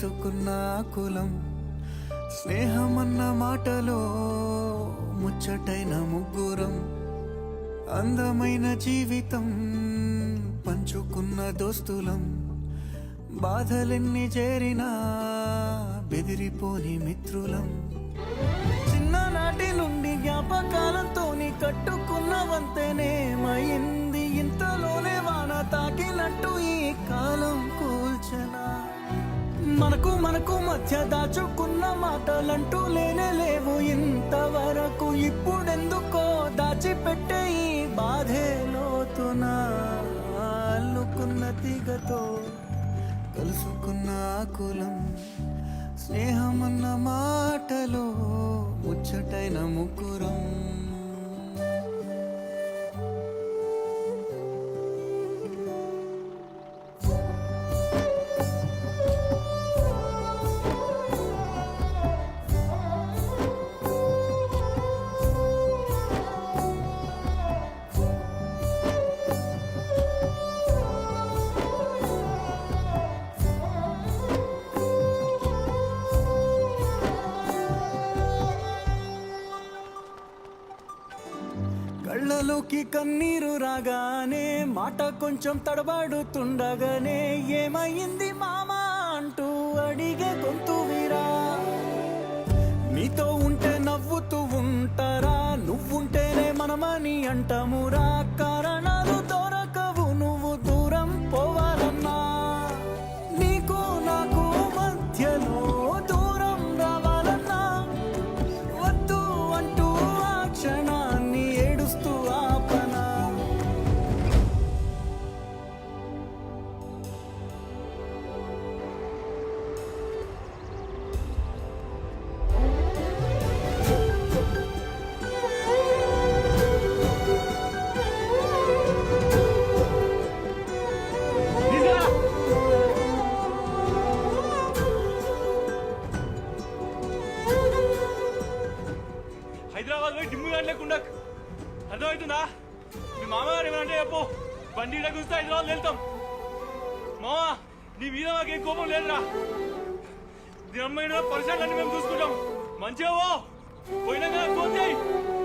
కలుసుకున్న కులం స్నేహమన్న మాటలో ముచ్చటైన ముగ్గురం అందమైన జీవితం పంచుకున్న దోస్తులం బాధలెన్ని చేరినా బెదిరిపోని మిత్రులం చిన్ననాటి నుండి జ్ఞాపకాలతోని కట్టుకున్న వంతెనేమైంది ఇంతలోనే వాన తాకినట్టు ఈ కాలం కూల్చనా మనకు మధ్య దాచుకున్న మాటలంటూ లేనే లేవు ఇంతవరకు ఇప్పుడెందుకో దాచిపెట్టే ఈ బాధే లోతున అల్లుకున్న తీగతో కలుసుకున్న కులం స్నేహమన్న మాటలో ముచ్చటైన ముగ్గురం కళ్ళలోకి కన్నీరు రాగానే మాట కొంచెం తడబడుతుండగానే ఏమైంది మామా అంటూ అడిగే గొంతు వీరా నీతో ఉంటే నవ్వుతూ ఉంటారా నువ్వుంటేనే మనమని అంటామురా కారణాలు దొరకవు నువ్వు దూరం పోవాలన్నా నీకు నాకు మధ్యలో దూరం రావాలన్నా వద్దు అంటూ ఆ క్షణాన్ని ఏడుస్తూ ఆపనా హైదరాబాద్ పోయి డిమ్ము లేకుండా అర్థమవుతుందా మీ మామగారు ఏమంటే చెప్పు బండి గురిస్తే హైదరాబాద్ వెళ్తాం మామా నీ మీద మాకేం కోపం లేదురా దీని అమ్మాయి పరిసరాలన్నీ మేము చూసుకుంటాం మంచిగా పోయినా కదా ఫోన్ చేయి